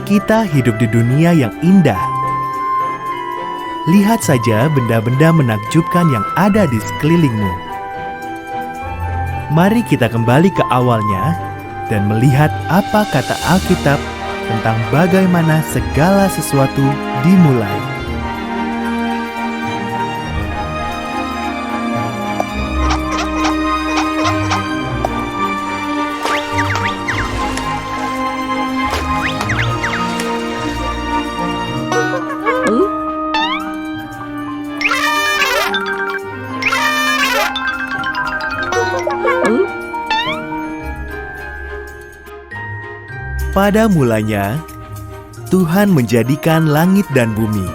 Kita hidup di dunia yang indah. Lihat saja benda-benda menakjubkan yang ada di sekelilingmu. Mari kita kembali ke awalnya dan melihat apa kata Alkitab tentang bagaimana segala sesuatu dimulai. Pada mulanya, Tuhan menjadikan langit dan bumi.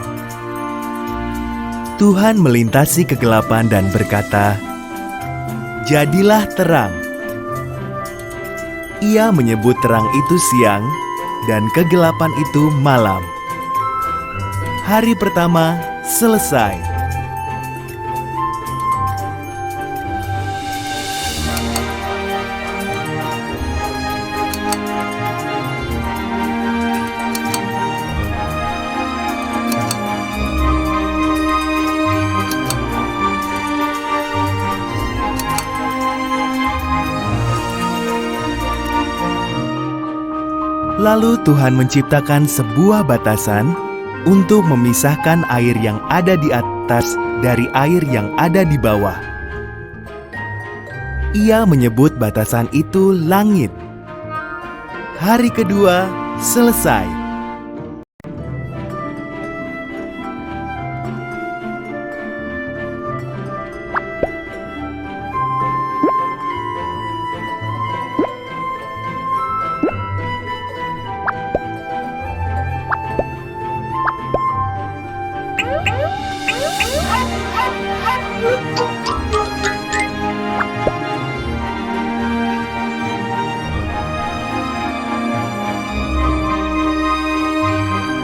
Tuhan melintasi kegelapan dan berkata, "Jadilah terang." Ia menyebut terang itu siang dan kegelapan itu malam. Hari pertama selesai. Lalu Tuhan menciptakan sebuah batasan untuk memisahkan air yang ada di atas dari air yang ada di bawah. Ia menyebut batasan itu langit. Hari kedua selesai.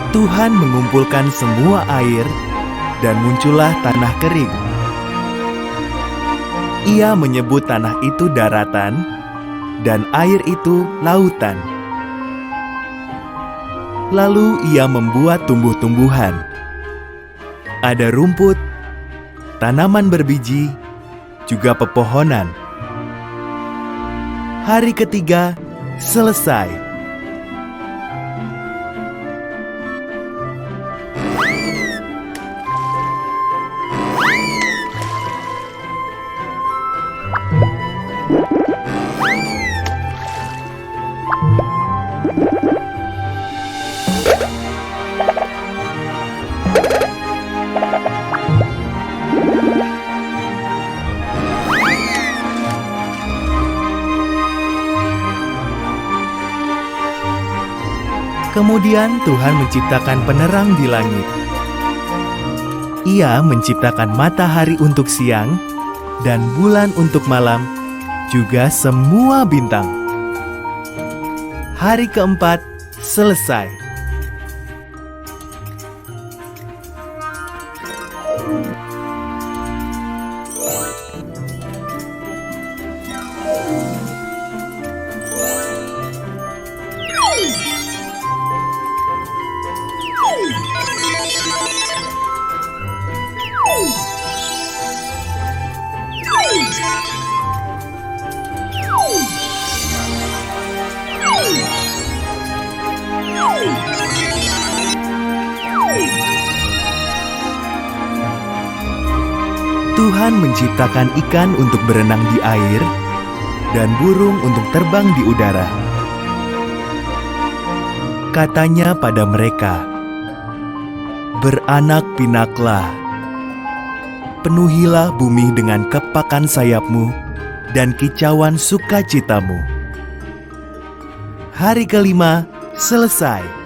Tuhan mengumpulkan semua air dan muncullah tanah kering. Ia menyebut tanah itu daratan dan air itu lautan. Lalu ia membuat tumbuh-tumbuhan. Ada rumput, tanaman berbiji, juga pepohonan. Hari ketiga selesai. Kemudian Tuhan menciptakan penerang di langit. Ia menciptakan matahari untuk siang dan bulan untuk malam, juga semua bintang. Hari keempat selesai. Tuhan menciptakan ikan untuk berenang di air dan burung untuk terbang di udara. Katanya pada mereka, "Beranak pinaklah, penuhilah bumi dengan kepakan sayapmu dan kicauan sukacitamu." Hari kelima selesai.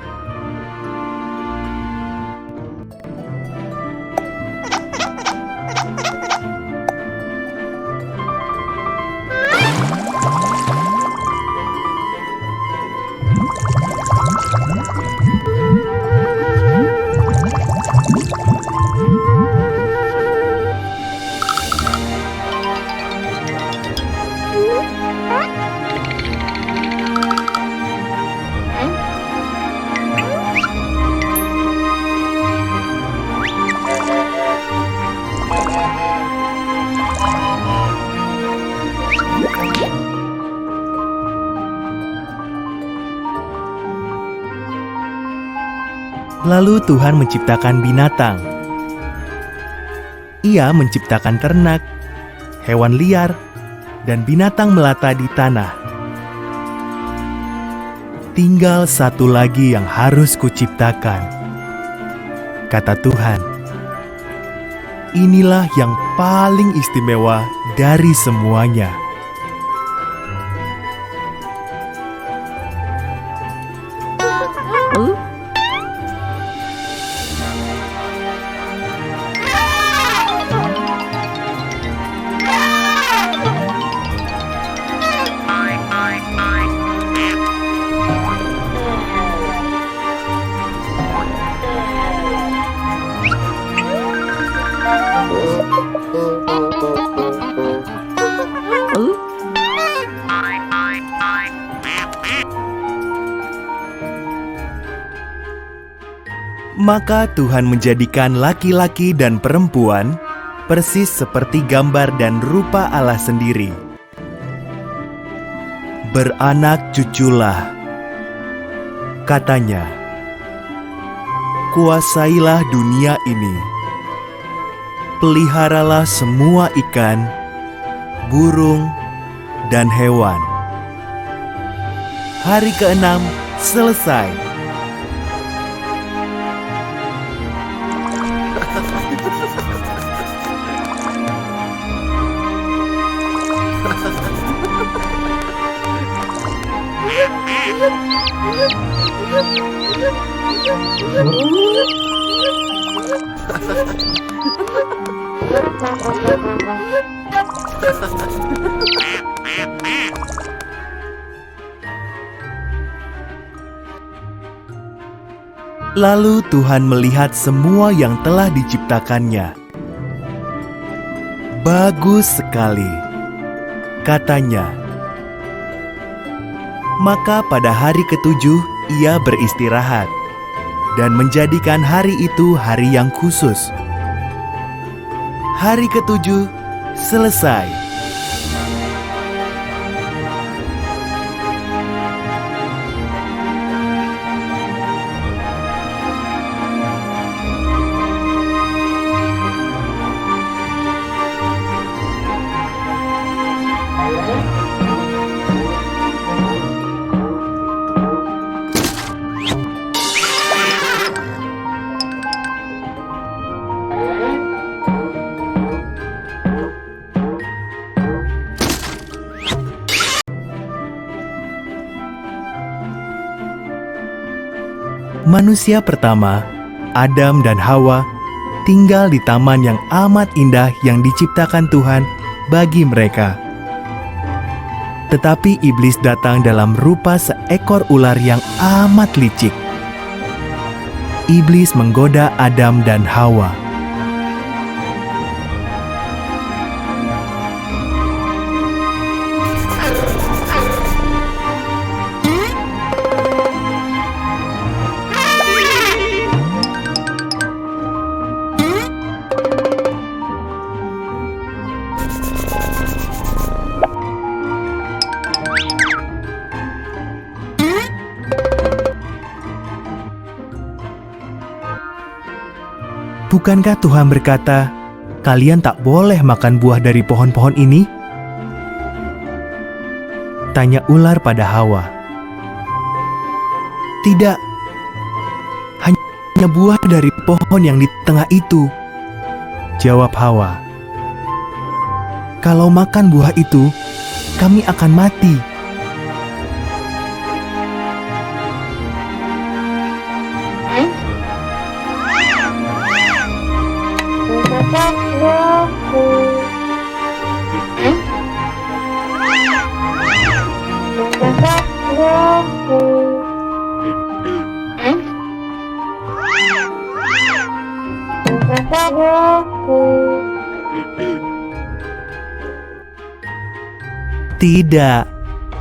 Lalu Tuhan menciptakan binatang. Ia menciptakan ternak, hewan liar, dan binatang melata di tanah. Tinggal satu lagi yang harus kuciptakan, kata Tuhan. Inilah yang paling istimewa dari semuanya. Maka Tuhan menjadikan laki-laki dan perempuan persis seperti gambar dan rupa Allah sendiri. Beranak cuculah, katanya. Kuasailah dunia ini. Peliharalah semua ikan, burung, dan hewan. Hari ke-6 selesai. Lalu Tuhan melihat semua yang telah diciptakannya. Bagus sekali, katanya. Maka pada hari ke-7 ia beristirahat dan menjadikan hari itu hari yang khusus. Hari ke-7 selesai. Manusia pertama, Adam dan Hawa, tinggal di taman yang amat indah yang diciptakan Tuhan bagi mereka. Tetapi iblis datang dalam rupa seekor ular yang amat licik. Iblis menggoda Adam dan Hawa. Bukankah Tuhan berkata, kalian tak boleh makan buah dari pohon-pohon ini? Tanya ular pada Hawa. Tidak, hanya buah dari pohon yang di tengah itu, jawab Hawa. Kalau makan buah itu, kami akan mati. Tidak,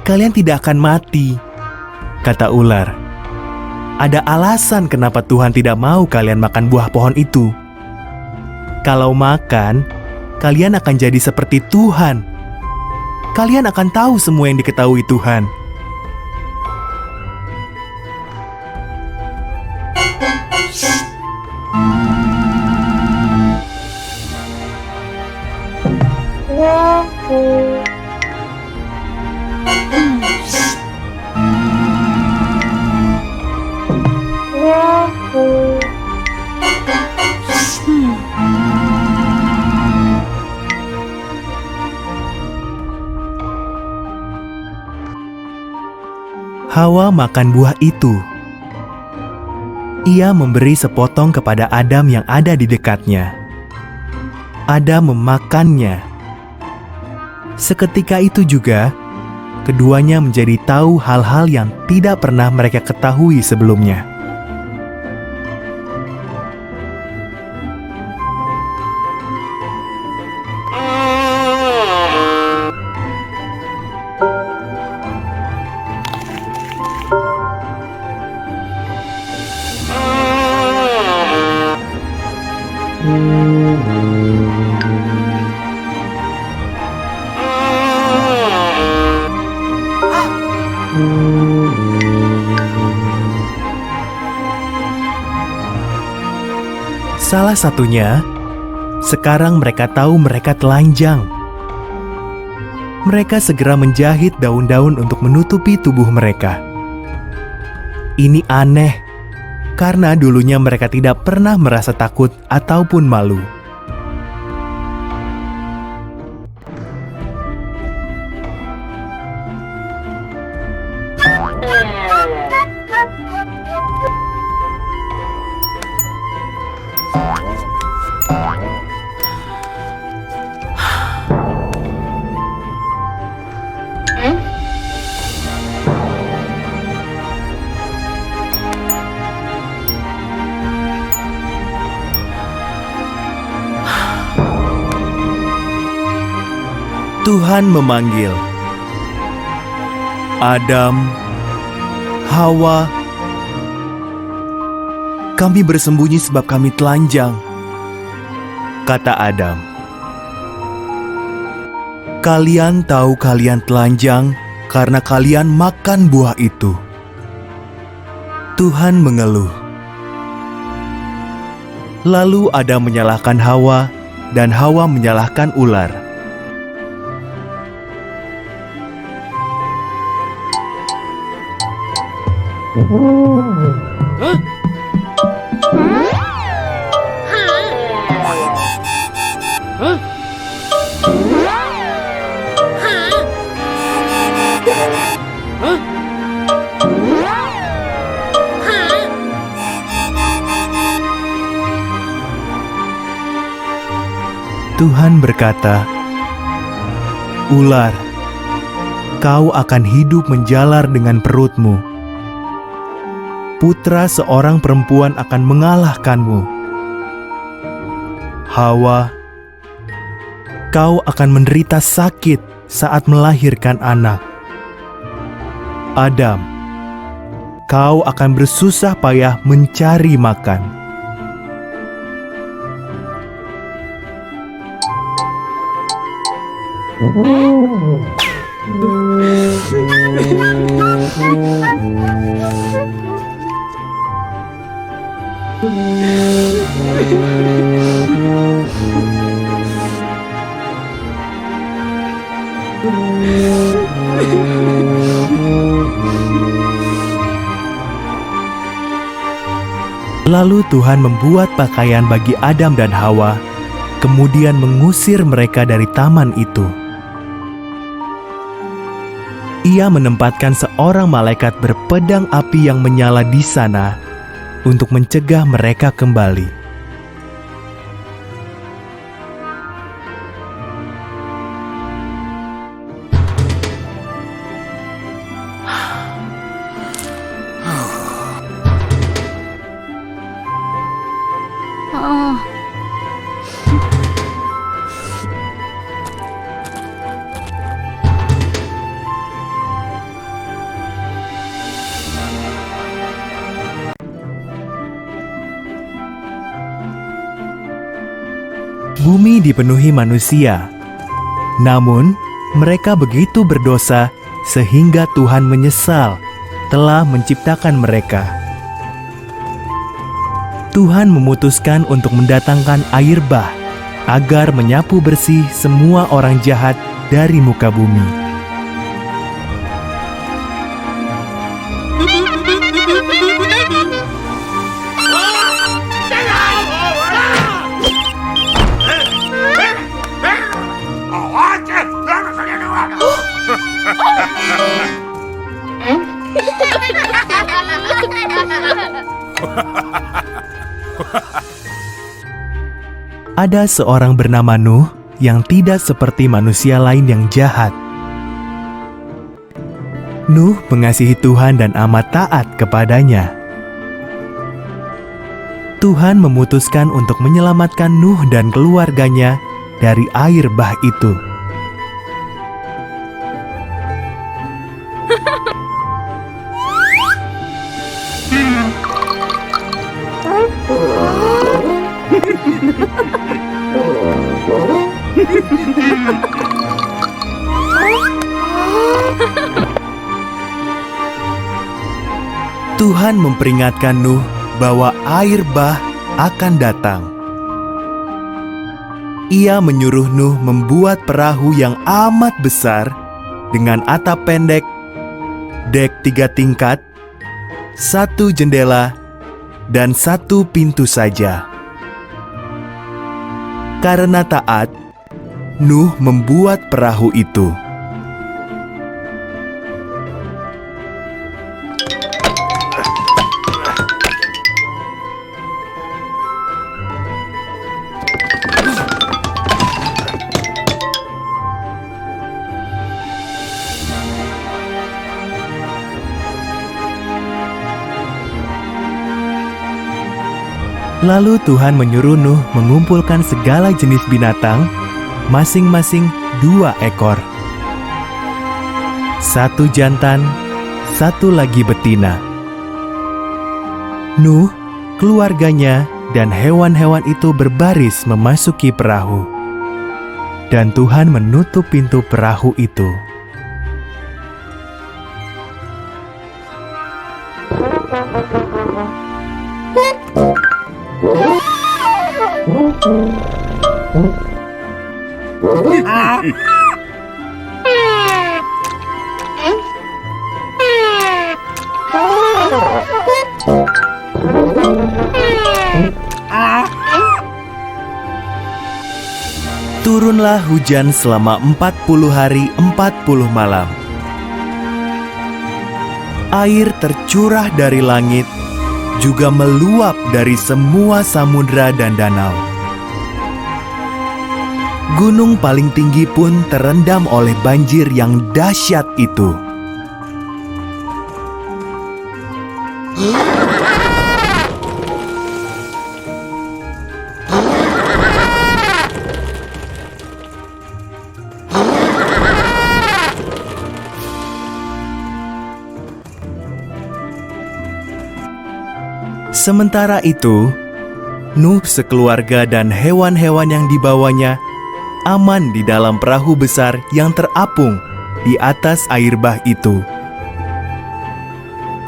kalian tidak akan mati, kata ular. Ada alasan kenapa Tuhan tidak mau kalian makan buah pohon itu. Kalau makan, kalian akan jadi seperti Tuhan. Kalian akan tahu semua yang diketahui Tuhan. Hawa makan buah itu. Ia memberi sepotong kepada Adam yang ada di dekatnya. Adam memakannya. Seketika itu juga, keduanya menjadi tahu hal-hal yang tidak pernah mereka ketahui sebelumnya. Salah satunya, sekarang mereka tahu mereka telanjang. Mereka segera menjahit daun-daun untuk menutupi tubuh mereka. Ini aneh, karena dulunya mereka tidak pernah merasa takut ataupun malu. Tuhan memanggil, "Adam, Hawa, kami bersembunyi sebab kami telanjang," kata Adam. "Kalian tahu kalian telanjang karena kalian makan buah itu." Tuhan mengeluh. Lalu Adam menyalahkan Hawa dan Hawa menyalahkan ular. Tuhan berkata, "Ular, kau akan hidup menjalar dengan perutmu. Putra seorang perempuan akan mengalahkanmu. Hawa, kau akan menderita sakit saat melahirkan anak. Adam, kau akan bersusah payah mencari makan." Lalu Tuhan membuat pakaian bagi Adam dan Hawa, kemudian mengusir mereka dari taman itu. Ia menempatkan seorang malaikat berpedang api yang menyala di sana untuk mencegah mereka kembali. Bumi dipenuhi manusia, namun mereka begitu berdosa sehingga Tuhan menyesal telah menciptakan mereka. Tuhan memutuskan untuk mendatangkan air bah agar menyapu bersih semua orang jahat dari muka bumi. Ada seorang bernama Nuh yang tidak seperti manusia lain yang jahat. Nuh mengasihi Tuhan dan amat taat kepadanya. Tuhan memutuskan untuk menyelamatkan Nuh dan keluarganya dari air bah itu. Tuhan memperingatkan Nuh bahwa air bah akan datang. Ia menyuruh Nuh membuat perahu yang amat besar dengan atap pendek, dek 3 tingkat, 1 jendela, dan 1 pintu saja. Karena taat, Nuh membuat perahu itu. Lalu Tuhan menyuruh Nuh mengumpulkan segala jenis binatang, masing-masing 2 ekor. 1 jantan, 1 lagi betina. Nuh, keluarganya, dan hewan-hewan itu berbaris memasuki perahu. Dan Tuhan menutup pintu perahu itu. Turunlah hujan selama 40 hari 40 malam. Air tercurah dari langit, juga meluap dari semua samudra dan danau. Gunung paling tinggi pun terendam oleh banjir yang dahsyat itu. Sementara itu, Nuh sekeluarga dan hewan-hewan yang dibawanya aman di dalam perahu besar yang terapung di atas air bah itu.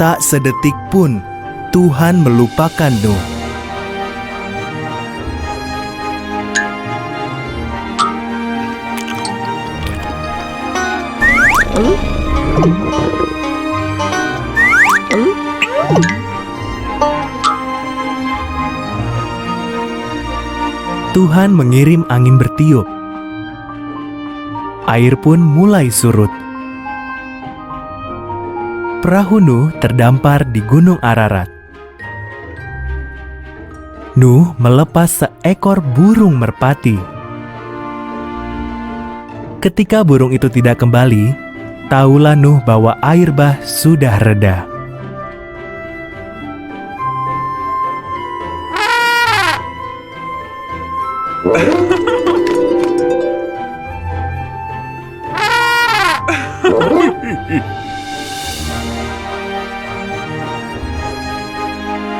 Tak sedetik pun Tuhan melupakan Nuh. Tuhan mengirim angin bertiup. Air pun mulai surut. Perahu Nuh terdampar di Gunung Ararat. Nuh melepas seekor burung merpati. Ketika burung itu tidak kembali, tahulah Nuh bahwa air bah sudah reda.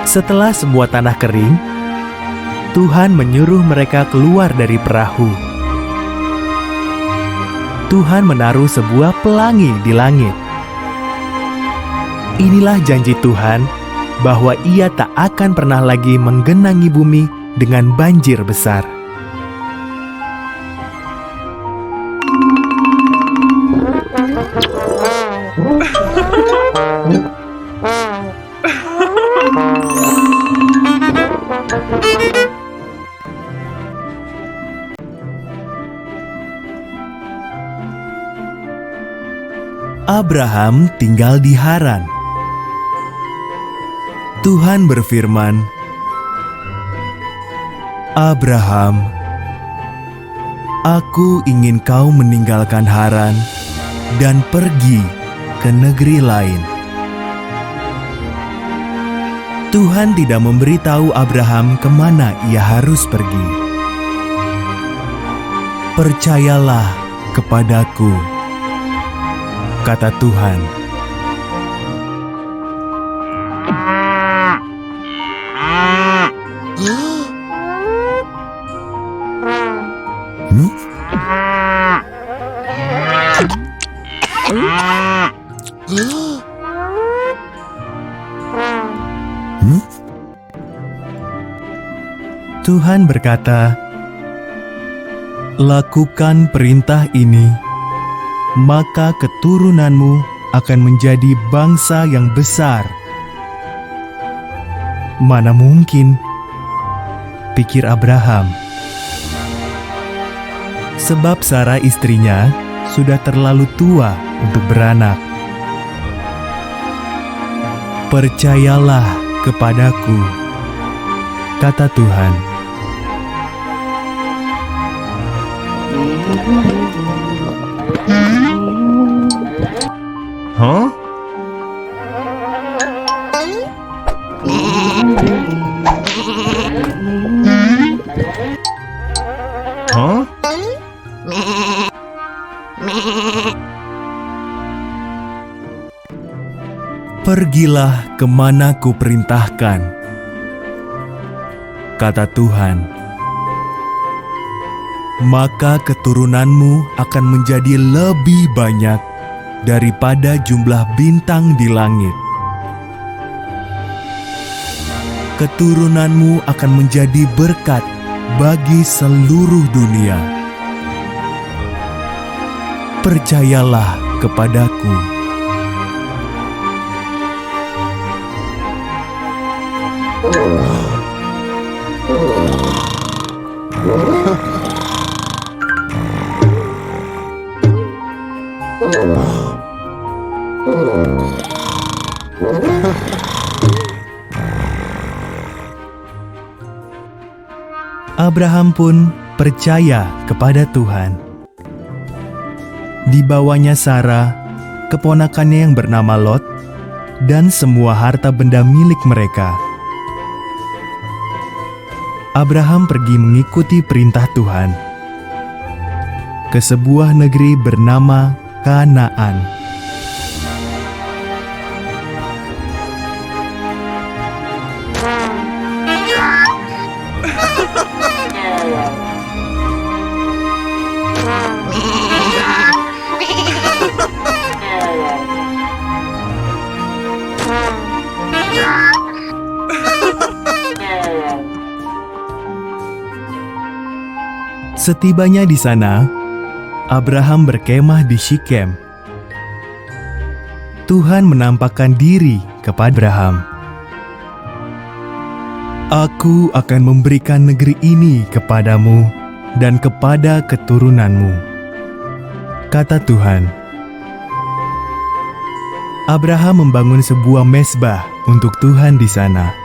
Setelah semua tanah kering, Tuhan menyuruh mereka keluar dari perahu. Tuhan menaruh sebuah pelangi di langit. Inilah janji Tuhan bahwa Ia tak akan pernah lagi menggenangi bumi dengan banjir besar. Abraham tinggal di Haran. Tuhan berfirman, "Abraham, Aku ingin kau meninggalkan Haran dan pergi ke negeri lain." Tuhan tidak memberitahu Abraham kemana ia harus pergi. "Percayalah kepadaku," kata Tuhan. Tuhan berkata, "Lakukan perintah ini, maka keturunanmu akan menjadi bangsa yang besar." "Mana mungkin," pikir Abraham, sebab Sarah istrinya sudah terlalu tua untuk beranak. "Percayalah kepadaku," kata Tuhan. Hah? Hah? "Pergilah kemana kuperintahkan," kata Tuhan. "Maka keturunanmu akan menjadi lebih banyak daripada jumlah bintang di langit. Keturunanmu akan menjadi berkat bagi seluruh dunia. Percayalah kepadaku." Abraham pun percaya kepada Tuhan. Dibawanya Sarah, keponakannya yang bernama Lot, dan semua harta benda milik mereka. Abraham pergi mengikuti perintah Tuhan ke sebuah negeri bernama Kanaan. Setibanya di sana, Abraham berkemah di Syichem. Tuhan menampakkan diri kepada Abraham. "Aku akan memberikan negeri ini kepadamu dan kepada keturunanmu," kata Tuhan. Abraham membangun sebuah mezbah untuk Tuhan di sana.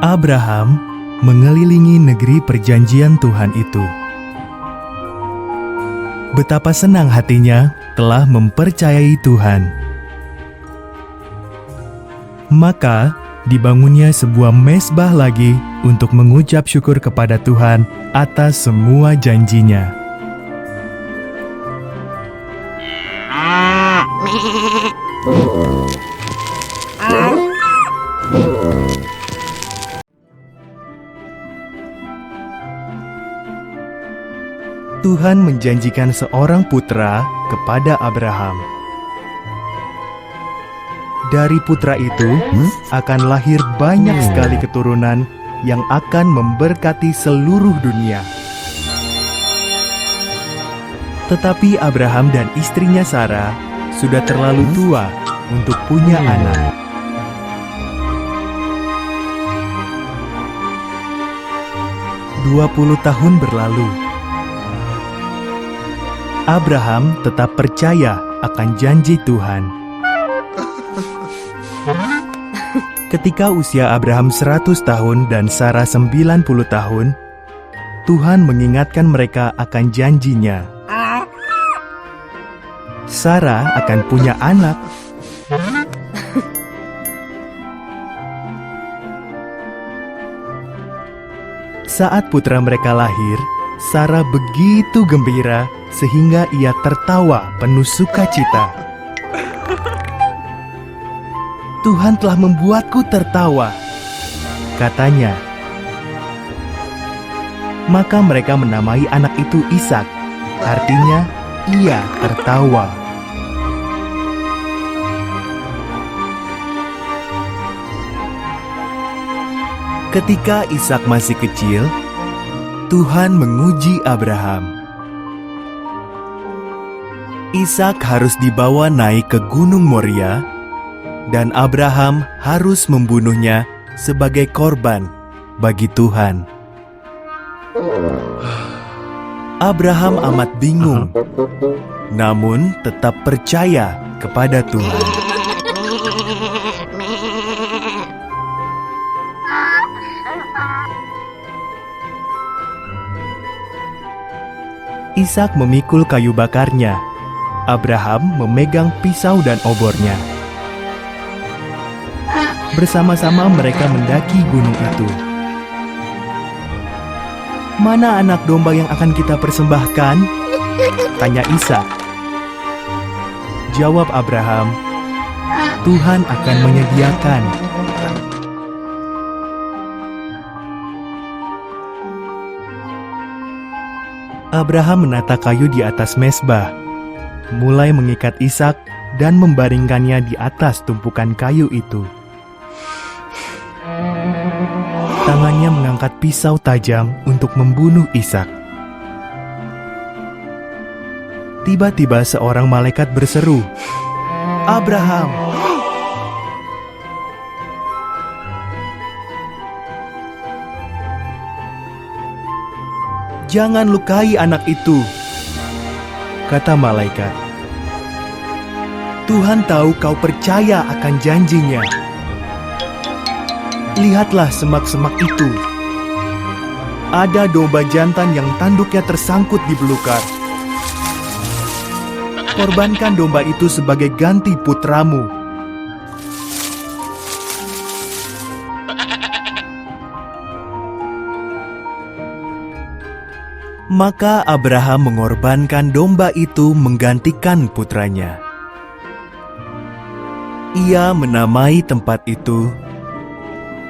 Abraham mengelilingi negeri perjanjian Tuhan itu. Betapa senang hatinya telah mempercayai Tuhan. Maka dibangunnya sebuah mezbah lagi untuk mengucap syukur kepada Tuhan atas semua janjinya. Tuhan menjanjikan seorang putra kepada Abraham. Dari putra itu akan lahir banyak sekali keturunan yang akan memberkati seluruh dunia. Tetapi Abraham dan istrinya Sarah sudah terlalu tua untuk punya anak. 20 tahun berlalu. Abraham tetap percaya akan janji Tuhan. Ketika usia Abraham 100 tahun dan Sarah 90 tahun, Tuhan mengingatkan mereka akan janjinya. Sarah akan punya anak. Saat putra mereka lahir, Sarah begitu gembira sehingga ia tertawa penuh sukacita. Tuhan telah membuatku tertawa, katanya. Maka mereka menamai anak itu Ishak, artinya ia tertawa. Ketika Ishak masih kecil, Tuhan menguji Abraham. Ishak harus dibawa naik ke Gunung Moria, dan Abraham harus membunuhnya sebagai korban bagi Tuhan. Abraham amat bingung, namun tetap percaya kepada Tuhan. Ishak memikul kayu bakarnya. Abraham memegang pisau dan obornya. Bersama-sama mereka mendaki gunung itu. "Mana anak domba yang akan kita persembahkan?" tanya Ishak. Jawab Abraham, "Tuhan akan menyediakan." Abraham menata kayu di atas mezbah, mulai mengikat Ishak dan membaringkannya di atas tumpukan kayu itu. Tangannya mengangkat pisau tajam untuk membunuh Ishak. Tiba-tiba seorang malaikat berseru, "Abraham!" "Jangan lukai anak itu," kata malaikat. "Tuhan tahu kau percaya akan janjinya. Lihatlah semak-semak itu. Ada domba jantan yang tanduknya tersangkut di belukar. Korbankan domba itu sebagai ganti putramu." Maka Abraham mengorbankan domba itu menggantikan putranya. Ia menamai tempat itu,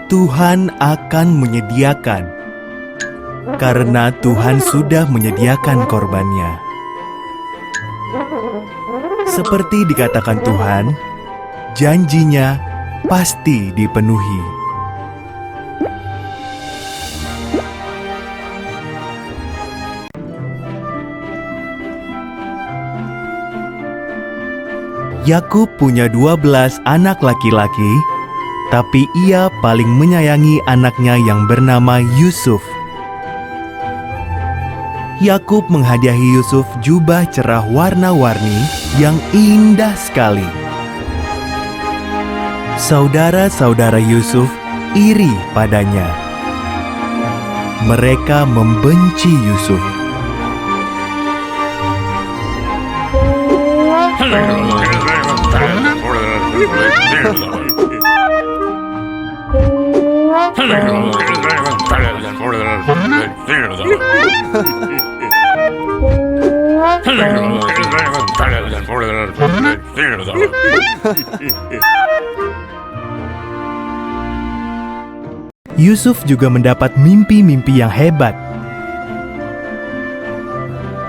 "Tuhan akan menyediakan," karena Tuhan sudah menyediakan korbannya. Seperti dikatakan Tuhan, janjinya pasti dipenuhi. Yakub punya 12 anak laki-laki, tapi ia paling menyayangi anaknya yang bernama Yusuf. Yakub menghadiahi Yusuf jubah cerah warna-warni yang indah sekali. Saudara-saudara Yusuf iri padanya. Mereka membenci Yusuf. Yusuf juga mendapat mimpi-mimpi yang hebat.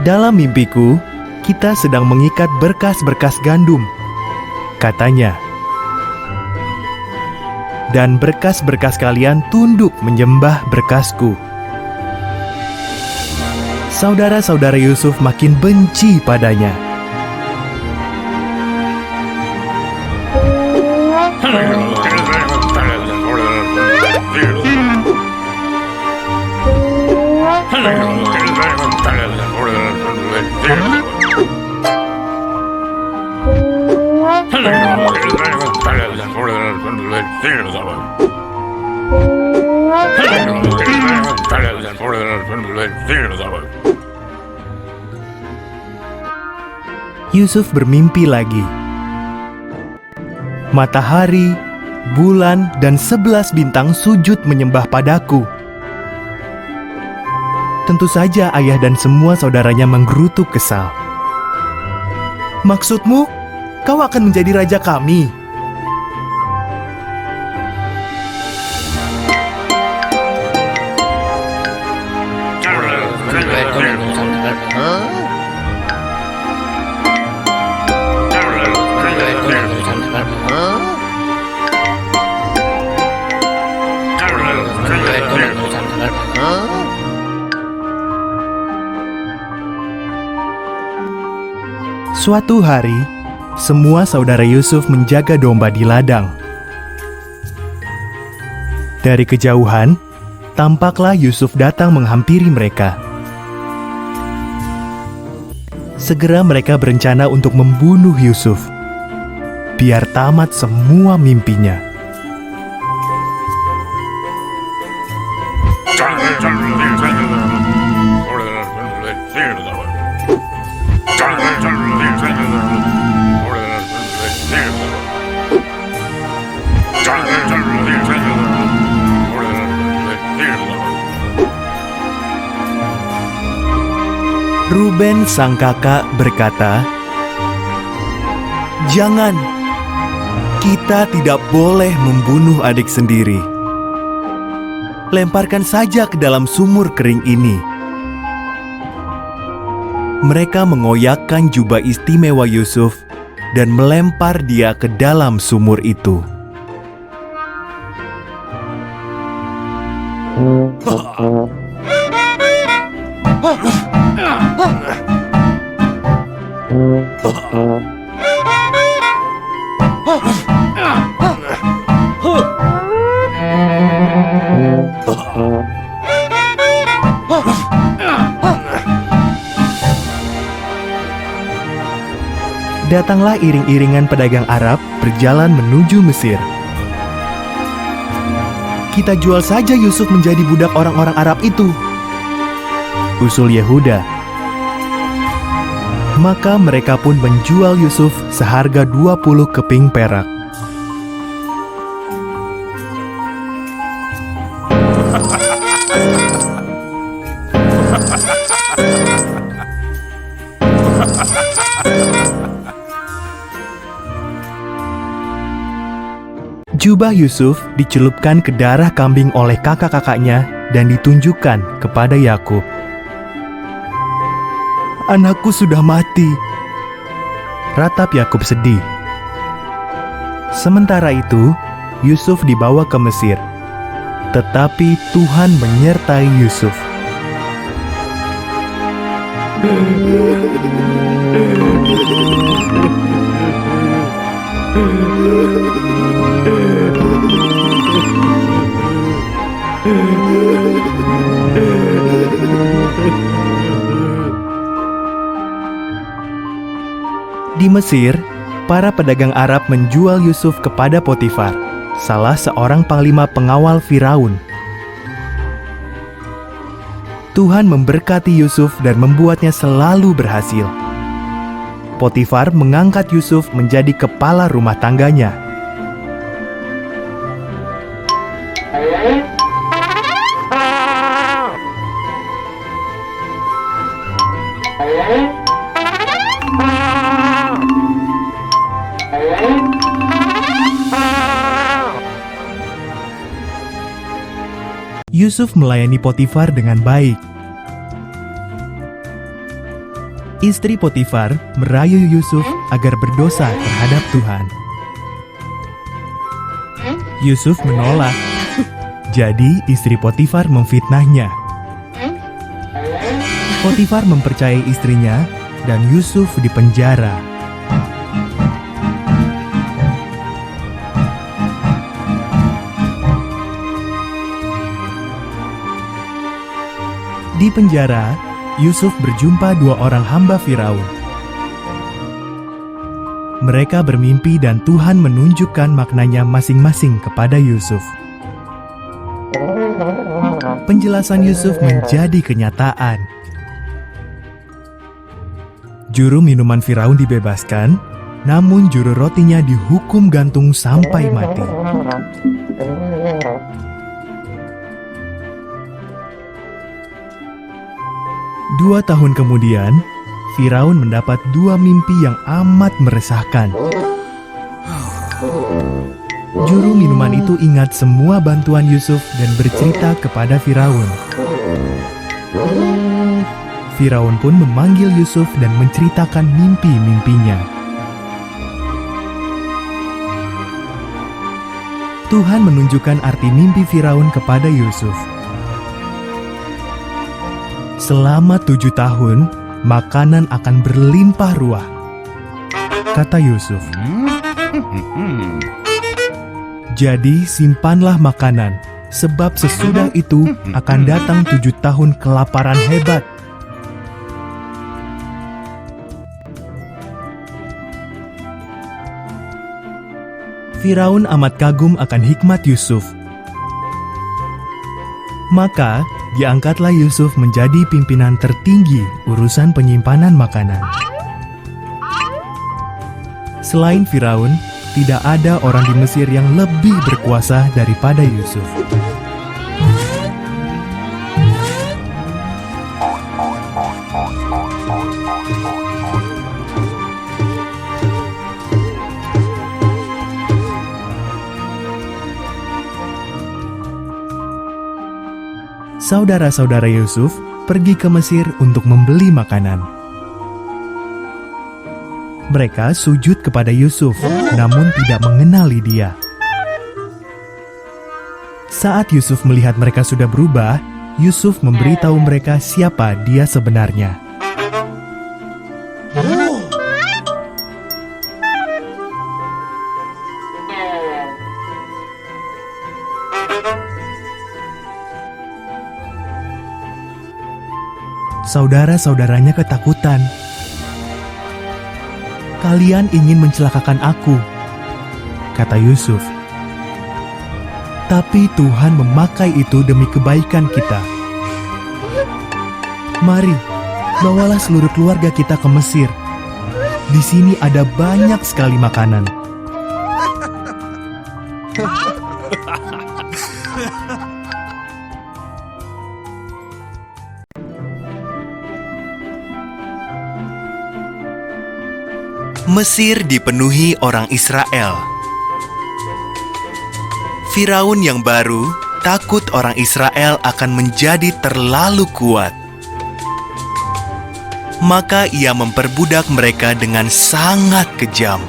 "Dalam mimpiku, kita sedang mengikat berkas-berkas gandum," katanya. "Dan berkas-berkas kalian tunduk menyembah berkasku." Saudara-saudara Yusuf makin benci padanya. Yusuf bermimpi lagi. Matahari, bulan, dan 11 bintang sujud menyembah padaku. Tentu saja ayah dan semua saudaranya menggerutu kesal. Maksudmu, kau akan menjadi raja kami? Suatu hari, semua saudara Yusuf menjaga domba di ladang. Dari kejauhan, tampaklah Yusuf datang menghampiri mereka. Segera mereka berencana untuk membunuh Yusuf, biar tamat semua mimpinya. Ruben sang kakak berkata, "Jangan, kita tidak boleh membunuh adik sendiri. Lemparkan saja ke dalam sumur kering ini." Mereka mengoyakkan jubah istimewa Yusuf dan melempar dia ke dalam sumur itu. Datanglah iring-iringan pedagang Arab berjalan menuju Mesir. "Kita jual saja Yusuf menjadi budak orang-orang Arab itu," usul Yehuda. Maka mereka pun menjual Yusuf seharga 20 keping perak. Jubah Yusuf dicelupkan ke darah kambing oleh kakak-kakaknya dan ditunjukkan kepada Yakub. "Anakku sudah mati," ratap Yakub sedih. Sementara itu, Yusuf dibawa ke Mesir, tetapi Tuhan menyertai Yusuf. Di Mesir, para pedagang Arab menjual Yusuf kepada Potifar, salah seorang panglima pengawal Firaun. Tuhan memberkati Yusuf dan membuatnya selalu berhasil. Potifar mengangkat Yusuf menjadi kepala rumah tangganya. Yusuf melayani Potifar dengan baik. Istri Potifar merayu Yusuf agar berdosa terhadap Tuhan. Yusuf menolak. Jadi istri Potifar memfitnahnya. Potifar mempercayai istrinya dan Yusuf dipenjara. Di penjara, Yusuf berjumpa dua orang hamba Firaun. Mereka bermimpi dan Tuhan menunjukkan maknanya masing-masing kepada Yusuf. Penjelasan Yusuf menjadi kenyataan. Juru minuman Firaun dibebaskan, namun juru rotinya dihukum gantung sampai mati. 2 tahun kemudian, Firaun mendapat 2 mimpi yang amat meresahkan. Juru minuman itu ingat semua bantuan Yusuf dan bercerita kepada Firaun. Firaun pun memanggil Yusuf dan menceritakan mimpi-mimpinya. Tuhan menunjukkan arti mimpi Firaun kepada Yusuf. Selama 7 tahun, makanan akan berlimpah ruah, kata Yusuf. Jadi simpanlah makanan, sebab sesudah itu akan datang 7 tahun kelaparan hebat. Firaun amat kagum akan hikmat Yusuf. Maka, diangkatlah Yusuf menjadi pimpinan tertinggi urusan penyimpanan makanan. Selain Firaun, tidak ada orang di Mesir yang lebih berkuasa daripada Yusuf. Saudara-saudara Yusuf pergi ke Mesir untuk membeli makanan. Mereka sujud kepada Yusuf, namun tidak mengenali dia. Saat Yusuf melihat mereka sudah berubah, Yusuf memberitahu mereka siapa dia sebenarnya. Saudara-saudaranya ketakutan. "Kalian ingin mencelakakan aku," kata Yusuf. "Tapi Tuhan memakai itu demi kebaikan kita. Mari, bawalah seluruh keluarga kita ke Mesir. Di sini ada banyak sekali makanan." Mesir dipenuhi orang Israel. Firaun yang baru takut orang Israel akan menjadi terlalu kuat. Maka ia memperbudak mereka dengan sangat kejam.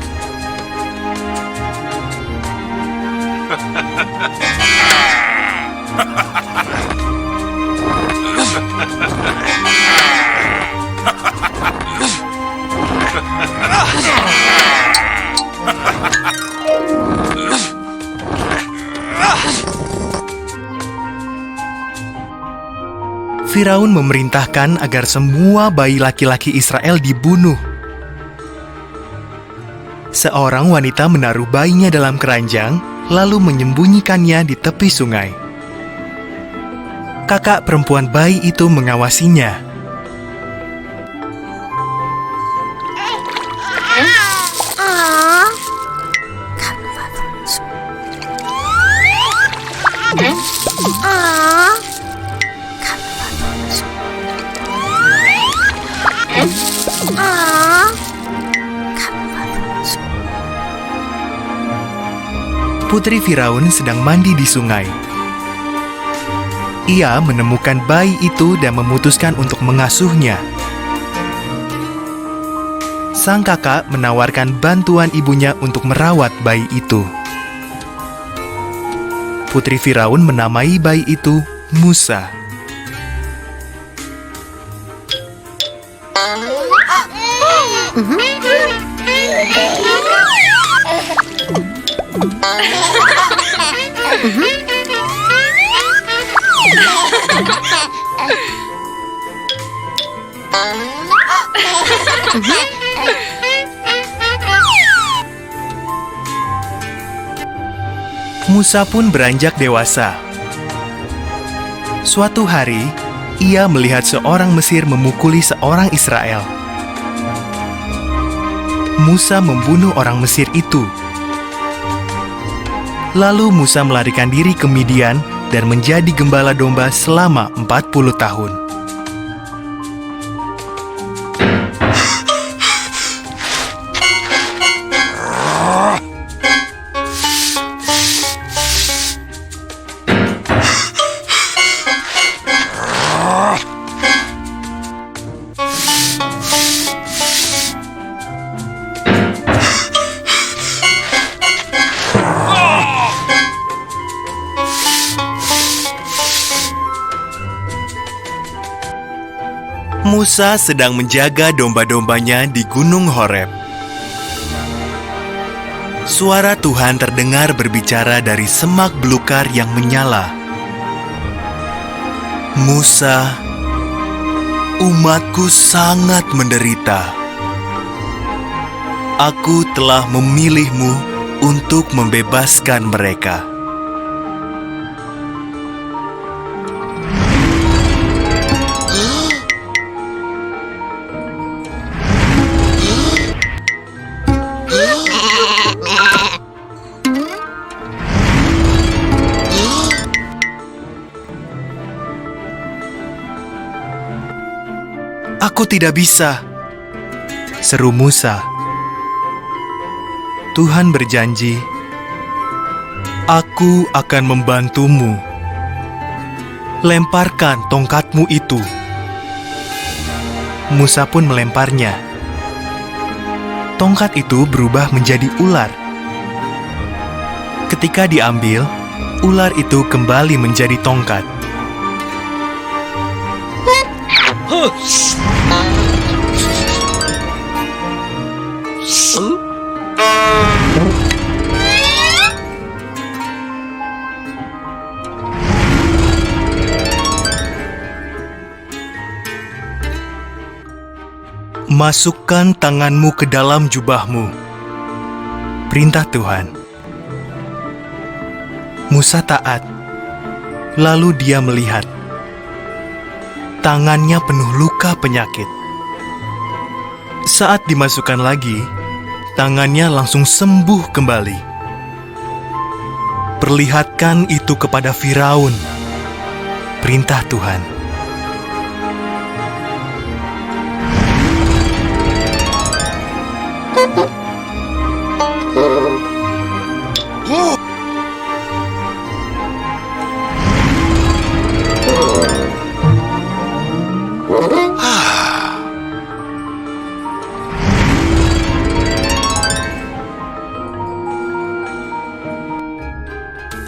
Firaun memerintahkan agar semua bayi laki-laki Israel dibunuh. Seorang wanita menaruh bayinya dalam keranjang, lalu menyembunyikannya di tepi sungai. Kakak perempuan bayi itu mengawasinya. Putri Firaun sedang mandi di sungai. Ia menemukan bayi itu dan memutuskan untuk mengasuhnya. Sang kakak menawarkan bantuan ibunya untuk merawat bayi itu. Putri Firaun menamai bayi itu Musa. Musa pun beranjak dewasa. Suatu hari, ia melihat seorang Mesir memukuli seorang Israel. Musa membunuh orang Mesir itu. Lalu Musa melarikan diri ke Midian dan menjadi gembala domba selama 40 tahun. Musa sedang menjaga domba-dombanya di Gunung Horeb. Suara Tuhan terdengar berbicara dari semak belukar yang menyala. Musa, umatku sangat menderita. Aku telah memilihmu untuk membebaskan mereka. Aku tidak bisa, seru Musa. Tuhan berjanji, aku akan membantumu. Lemparkan tongkatmu itu. Musa pun melemparnya. Tongkat itu berubah menjadi ular. Ketika diambil, ular itu kembali menjadi tongkat. Masukkan tanganmu ke dalam jubahmu. Perintah Tuhan. Musa taat. Lalu dia melihat. Tangannya penuh luka penyakit. Saat dimasukkan lagi, tangannya langsung sembuh kembali. Perlihatkan itu kepada Firaun. Perintah Tuhan.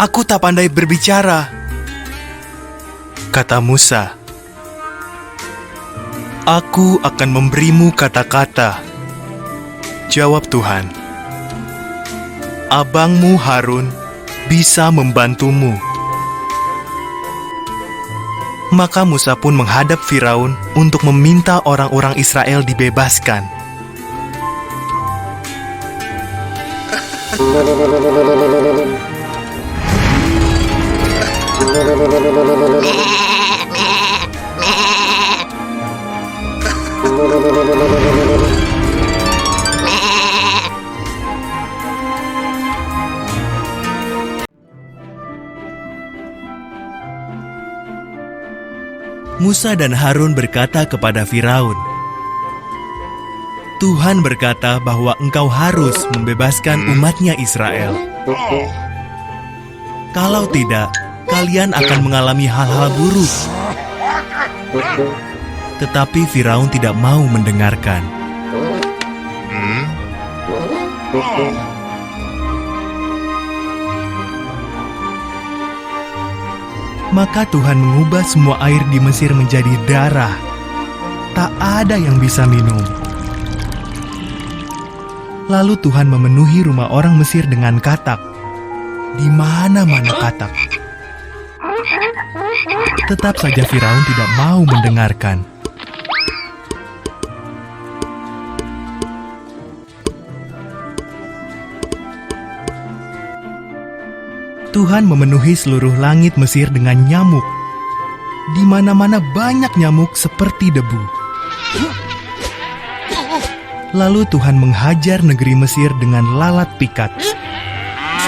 Aku tak pandai berbicara, kata Musa. Aku akan memberimu kata-kata, jawab Tuhan. Abangmu Harun bisa membantumu. Maka Musa pun menghadap Firaun untuk meminta orang-orang Israel dibebaskan. Musa dan Harun berkata kepada Firaun, Tuhan berkata bahwa engkau harus membebaskan umatnya Israel. Kalau tidak, kalian akan mengalami hal-hal buruk. Tetapi Firaun tidak mau mendengarkan. Maka Tuhan mengubah semua air di Mesir menjadi darah. Tak ada yang bisa minum. Lalu Tuhan memenuhi rumah orang Mesir dengan katak. Di mana-mana katak. Tetap saja Firaun tidak mau mendengarkan. Tuhan memenuhi seluruh langit Mesir dengan nyamuk. Di mana-mana banyak nyamuk seperti debu. Lalu Tuhan menghajar negeri Mesir dengan lalat pikat.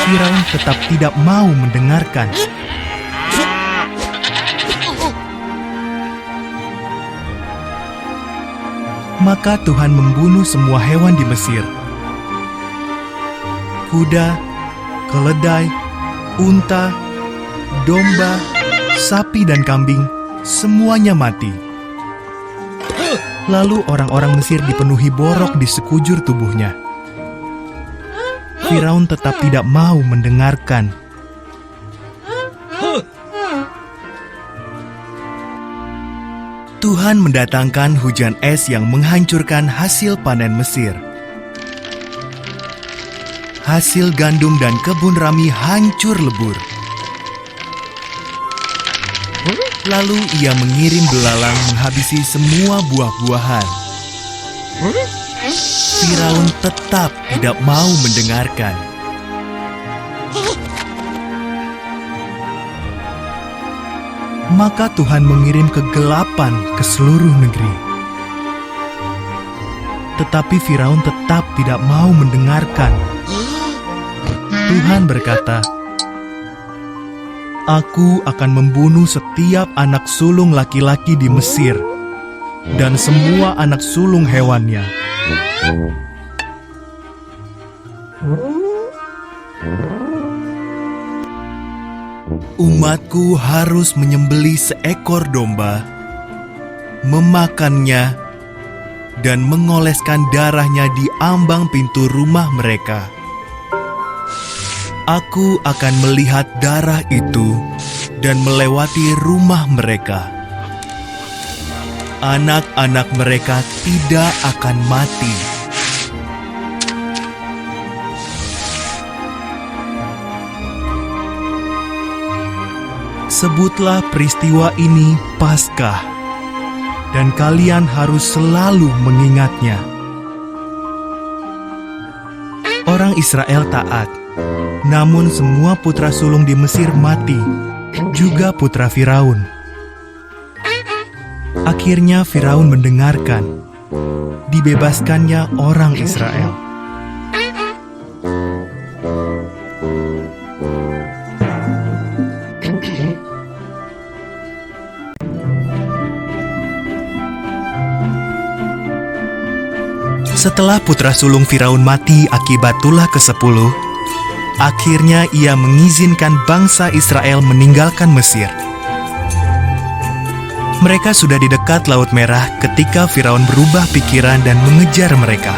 Firaun tetap tidak mau mendengarkan. Maka Tuhan membunuh semua hewan di Mesir. Kuda, keledai, unta, domba, sapi dan kambing, semuanya mati. Lalu orang-orang Mesir dipenuhi borok di sekujur tubuhnya. Firaun tetap tidak mau mendengarkan. Tuhan mendatangkan hujan es yang menghancurkan hasil panen Mesir. Hasil gandum dan kebun rami hancur lebur. Lalu ia mengirim belalang menghabisi semua buah-buahan. Firaun tetap tidak mau mendengarkan. Maka Tuhan mengirim kegelapan ke seluruh negeri. Tetapi Firaun tetap tidak mau mendengarkan. Tuhan berkata, "Aku akan membunuh setiap anak sulung laki-laki di Mesir dan semua anak sulung hewannya. Umatku harus menyembelih seekor domba, memakannya, dan mengoleskan darahnya di ambang pintu rumah mereka. Aku akan melihat darah itu dan melewati rumah mereka. Anak-anak mereka tidak akan mati." Sebutlah peristiwa ini Paskah, dan kalian harus selalu mengingatnya. Orang Israel taat, namun semua putra sulung di Mesir mati, juga putra Firaun. Akhirnya Firaun mendengarkan, dibebaskannya orang Israel. Setelah putra sulung Firaun mati akibat tulah ke-10, akhirnya ia mengizinkan bangsa Israel meninggalkan Mesir. Mereka sudah di dekat Laut Merah ketika Firaun berubah pikiran dan mengejar mereka.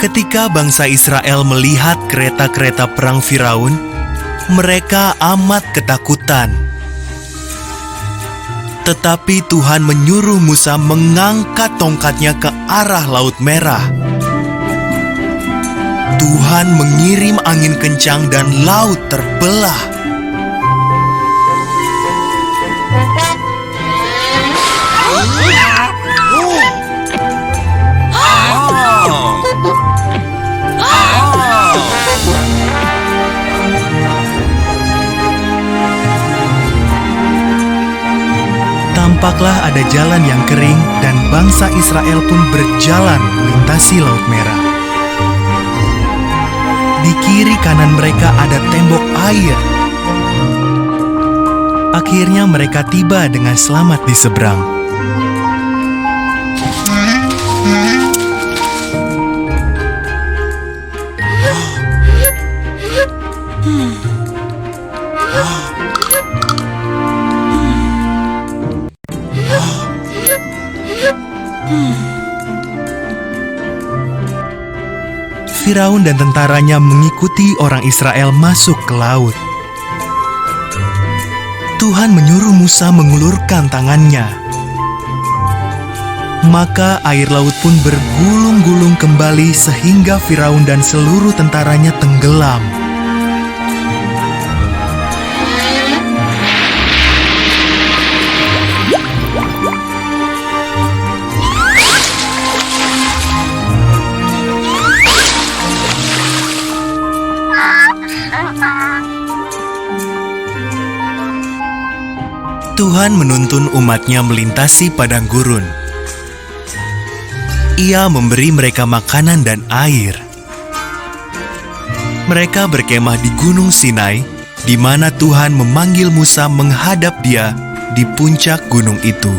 Ketika bangsa Israel melihat kereta-kereta perang Firaun, mereka amat ketakutan. Tetapi Tuhan menyuruh Musa mengangkat tongkatnya ke arah Laut Merah. Tuhan mengirim angin kencang dan laut terbelah. Tampaklah ada jalan yang kering dan bangsa Israel pun berjalan melintasi Laut Merah. Di kiri kanan mereka ada tembok air. Akhirnya mereka tiba dengan selamat di seberang. Firaun dan tentaranya mengikuti orang Israel masuk ke laut. Tuhan menyuruh Musa mengulurkan tangannya. Maka air laut pun bergulung-gulung kembali sehingga Firaun dan seluruh tentaranya tenggelam. Tuhan menuntun umatnya melintasi padang gurun. Ia memberi mereka makanan dan air. Mereka berkemah di Gunung Sinai, di mana Tuhan memanggil Musa menghadap Dia di puncak gunung itu.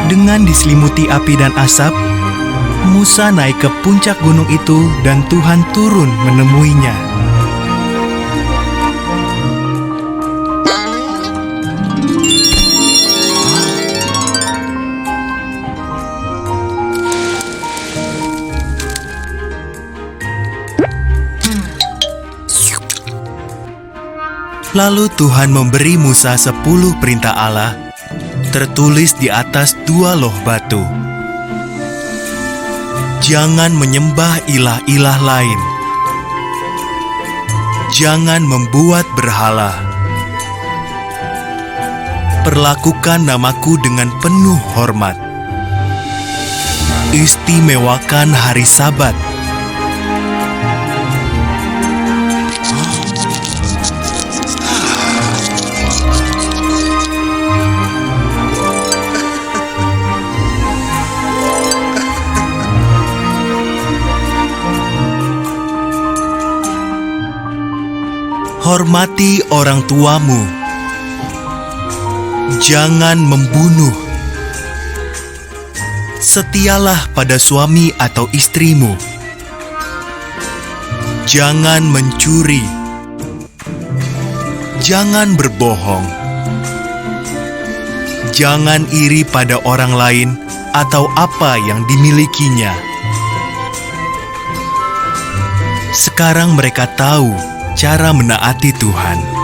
Dengan diselimuti api dan asap, Musa naik ke puncak gunung itu dan Tuhan turun menemuinya. Lalu Tuhan memberi Musa 10 perintah Allah, tertulis di atas 2 loh batu. Jangan menyembah ilah-ilah lain. Jangan membuat berhala. Perlakukan namaku dengan penuh hormat. Istimewakan hari Sabat. Hormati orang tuamu. Jangan membunuh. Setialah pada suami atau istrimu. Jangan mencuri. Jangan berbohong. Jangan iri pada orang lain atau apa yang dimilikinya. Sekarang mereka tahu cara menaati Tuhan.